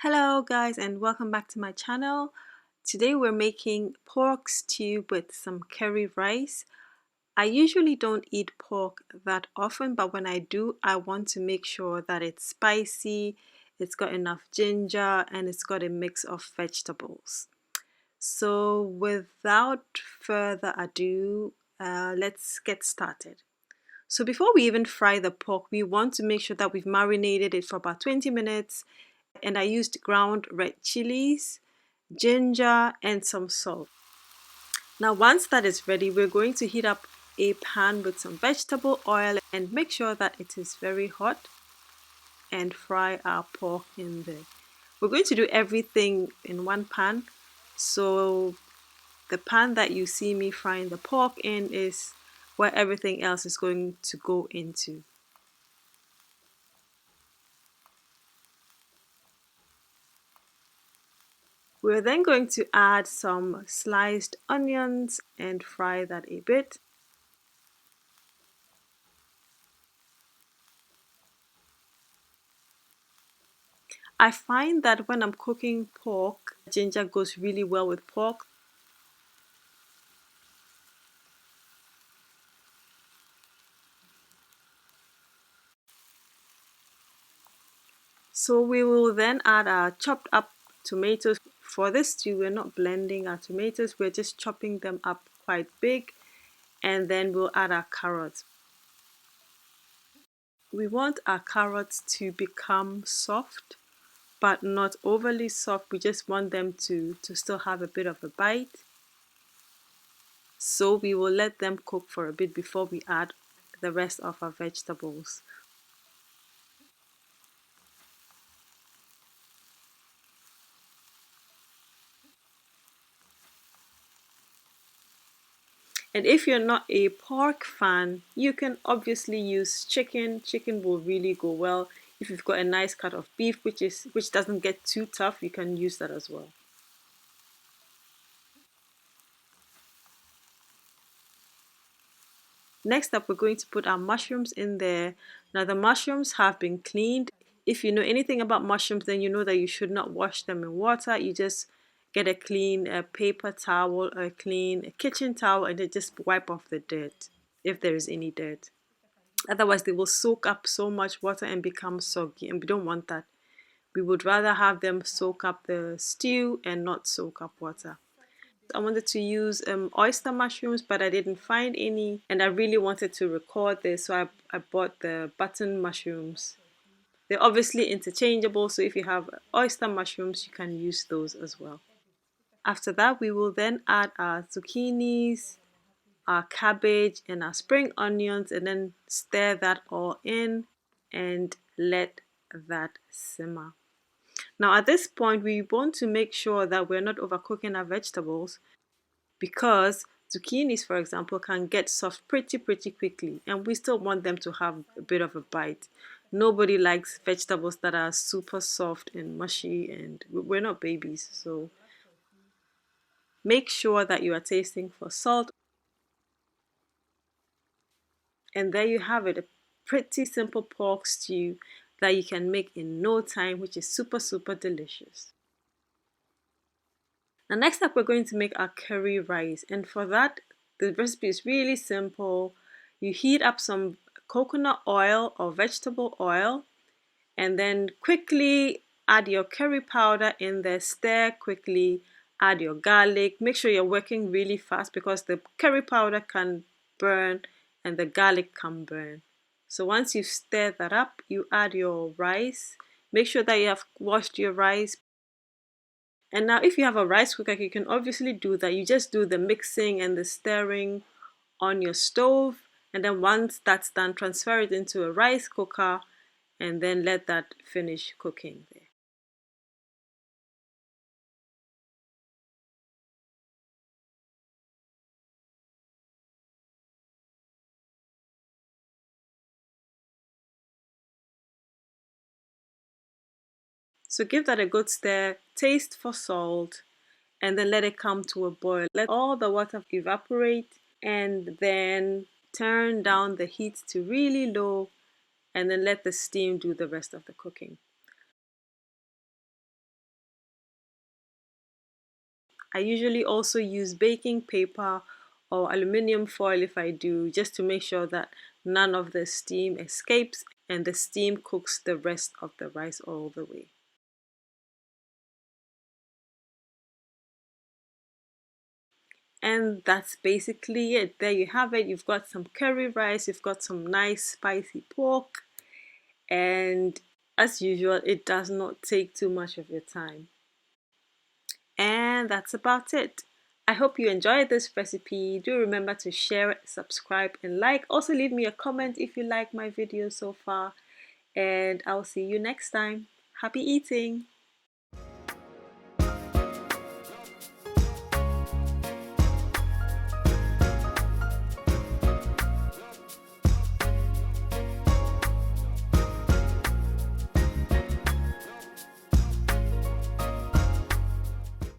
Hello guys and welcome back to my channel. Today we're making pork stew with some curry rice. I usually don't eat pork that often, but when I do, I want to make sure that it's spicy, it's got enough ginger, and it's got a mix of vegetables. So without further ado, let's get started. So before we even fry the pork, we want to make sure that we've marinated it for about 20 minutes, and I used ground red chilies, ginger, and some salt. Now once that is ready, we're going to heat up a pan with some vegetable oil and make sure that it is very hot and fry our pork in there. We're going to do everything in one pan, so the pan that you see me frying the pork in is where everything else is going to go into. We're then going to add some sliced onions and fry that a bit. I find that when I'm cooking pork, ginger goes really well with pork. So we will then add our chopped up tomatoes. For this stew, we're not blending our tomatoes, we're just chopping them up quite big, and then we'll add our carrots. We want our carrots to become soft, but not overly soft. We just want them to still have a bit of a bite. So we will let them cook for a bit before we add the rest of our vegetables. And if you're not a pork fan, you can obviously use chicken. Chicken will really go well. If you've got a nice cut of beef, which doesn't get too tough, you can use that as well. Next up, we're going to put our mushrooms in there. Now the mushrooms have been cleaned. If you know anything about mushrooms, then you know that you should not wash them in water. You just get a clean paper towel or a clean kitchen towel and then just wipe off the dirt if there is any dirt. Otherwise, they will soak up so much water and become soggy, and we don't want that. We would rather have them soak up the stew and not soak up water. I wanted to use oyster mushrooms, but I didn't find any, and I really wanted to record this, so I bought the button mushrooms. They're obviously interchangeable, so if you have oyster mushrooms, you can use those as well. After that, we will then add our zucchinis, our cabbage, and our spring onions, and then stir that all in and let that simmer. Now at this point, we want to make sure that we're not overcooking our vegetables, because zucchinis, for example, can get soft pretty quickly, and we still want them to have a bit of a bite. Nobody likes vegetables that are super soft and mushy, and we're not babies, so make sure that you are tasting for salt. And there you have it, a pretty simple pork stew that you can make in no time, which is super delicious. Now next up, we're going to make our curry rice, and for that the recipe is really simple. You heat up some coconut oil or vegetable oil, and then quickly add your curry powder in there, stir quickly, add your garlic. Make sure you're working really fast because the curry powder can burn and the garlic can burn. So once you've stirred that up, you add your rice. Make sure that you have washed your rice. And now if you have a rice cooker, you can obviously do that. You just do the mixing and the stirring on your stove, and then once that's done, transfer it into a rice cooker and then let that finish cooking there. So give that a good stir, taste for salt, and then let it come to a boil. Let all the water evaporate, and then turn down the heat to really low, and then let the steam do the rest of the cooking. I usually also use baking paper or aluminium foil if I do, just to make sure that none of the steam escapes and the steam cooks the rest of the rice all the way. And that's basically it. There you have it. You've got some curry rice, you've got some nice spicy pork, and as usual, it does not take too much of your time. And that's about it. I hope you enjoyed this recipe. Do remember to share it, subscribe, and like. Also, leave me a comment if you like my video so far. And I'll see you next time. Happy eating!